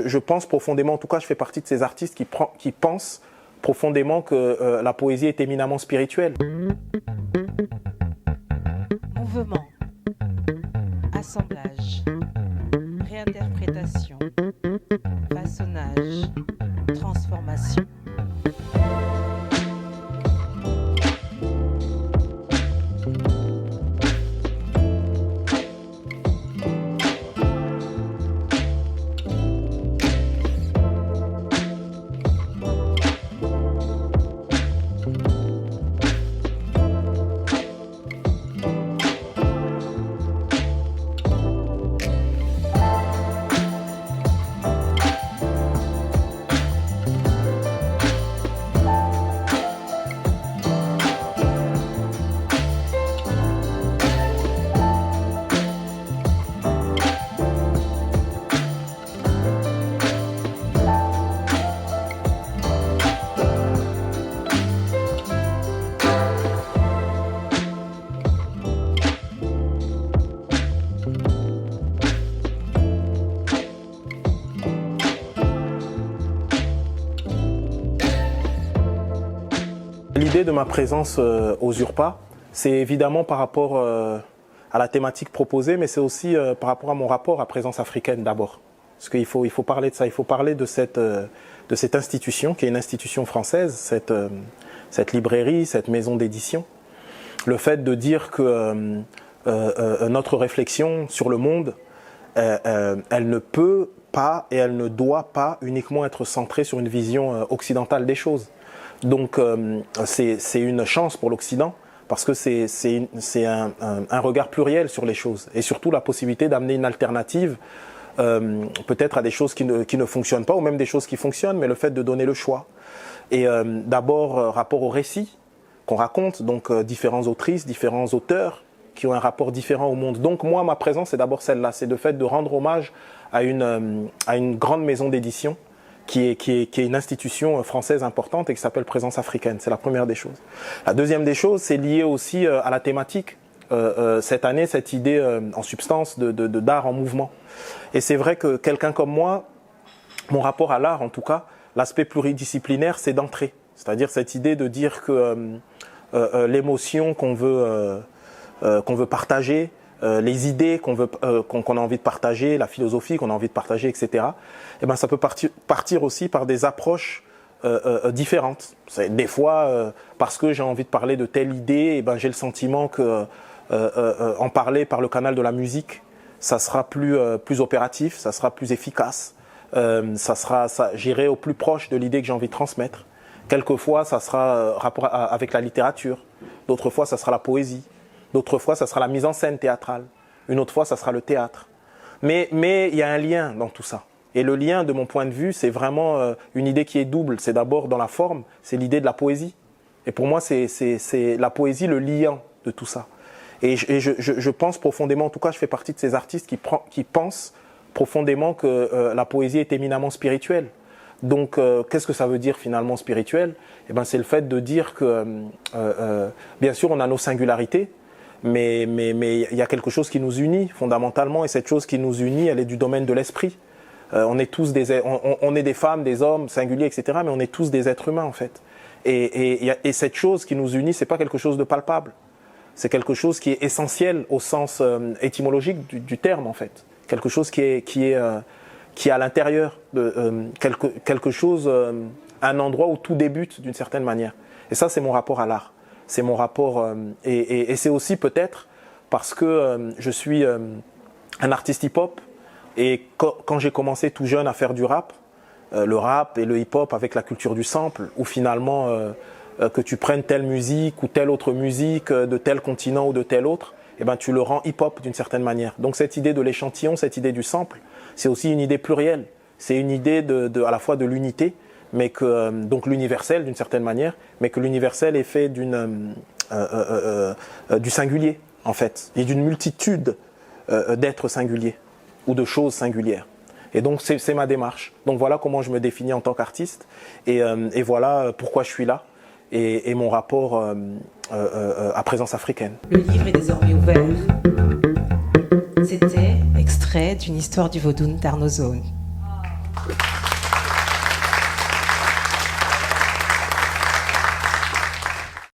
Je pense profondément, en tout cas je fais partie de ces artistes qui pensent profondément que la poésie est éminemment spirituelle. Mouvement, assemblage, réinterprétation, façonnage, transformation. L'idée de ma présence aux Urpas, c'est évidemment par rapport à la thématique proposée, mais c'est aussi par rapport à mon rapport à Présence africaine d'abord. Parce qu'il faut parler de ça, il faut parler de cette institution, qui est une institution française, cette librairie, cette maison d'édition. Le fait de dire que notre réflexion sur le monde, elle ne peut pas et elle ne doit pas uniquement être centrée sur une vision occidentale des choses. Donc c'est une chance pour l'Occident parce que c'est un regard pluriel sur les choses et surtout la possibilité d'amener une alternative peut-être à des choses qui ne fonctionnent pas ou même des choses qui fonctionnent, mais le fait de donner le choix. Et d'abord rapport au récit qu'on raconte, donc différentes autrices, différents auteurs qui ont un rapport différent au monde. Donc moi, ma présence, c'est d'abord celle-là, c'est le fait de rendre hommage à une grande maison d'édition qui est une institution française importante et qui s'appelle Présence africaine. C'est la première des choses. La deuxième des choses, c'est lié aussi à la thématique. Cette année, cette idée en substance d'art en mouvement. Et c'est vrai que quelqu'un comme moi, mon rapport à l'art en tout cas, l'aspect pluridisciplinaire, c'est d'entrer. C'est-à-dire cette idée de dire que l'émotion qu'on veut partager, les idées qu'on a envie de partager, la philosophie qu'on a envie de partager, etc. Eh ben, ça peut partir aussi par des approches différentes. Des fois, parce que j'ai envie de parler de telle idée, eh ben, j'ai le sentiment que en parler par le canal de la musique, ça sera plus opératif, ça sera plus efficace, j'irai au plus proche de l'idée que j'ai envie de transmettre. Quelquefois, ça sera rapport avec la littérature. D'autres fois, ça sera la poésie. D'autres fois, ça sera la mise en scène théâtrale. Une autre fois, ça sera le théâtre. Mais il y a un lien dans tout ça. Et le lien, de mon point de vue, c'est vraiment une idée qui est double. C'est d'abord dans la forme, c'est l'idée de la poésie. Et pour moi, c'est la poésie le liant de tout ça. Et je pense profondément, en tout cas, je fais partie de ces artistes qui pensent profondément que la poésie est éminemment spirituelle. Donc, qu'est-ce que ça veut dire finalement spirituel? Eh ben, c'est le fait de dire que, bien sûr, on a nos singularités, mais il y a quelque chose qui nous unit fondamentalement, et cette chose qui nous unit, elle est du domaine de l'esprit. On est tous on est des femmes, des hommes singuliers, etc., mais on est tous des êtres humains en fait. Et cette chose qui nous unit, c'est pas quelque chose de palpable. C'est quelque chose qui est essentiel au sens étymologique du terme en fait. Quelque chose qui est à l'intérieur de quelque chose, un endroit où tout débute d'une certaine manière. Et ça, c'est mon rapport à l'art. C'est mon rapport, et c'est aussi peut-être parce que je suis un artiste hip-hop, et quand j'ai commencé tout jeune à faire du rap, le rap et le hip-hop avec la culture du sample, où finalement que tu prennes telle musique ou telle autre musique de tel continent ou de tel autre, eh ben, tu le rends hip-hop d'une certaine manière. Donc cette idée de l'échantillon, cette idée du sample, c'est aussi une idée plurielle. C'est une idée à la fois de l'unité, mais que donc l'universel d'une certaine manière, mais que l'universel est fait du singulier en fait, et d'une multitude d'êtres singuliers ou de choses singulières. Et donc c'est ma démarche. Donc voilà comment je me définis en tant qu'artiste, et voilà pourquoi je suis là, et mon rapport à Présence africaine. Le livre est désormais ouvert. C'était extrait d'une histoire du Vodun d'Arnaud Zone.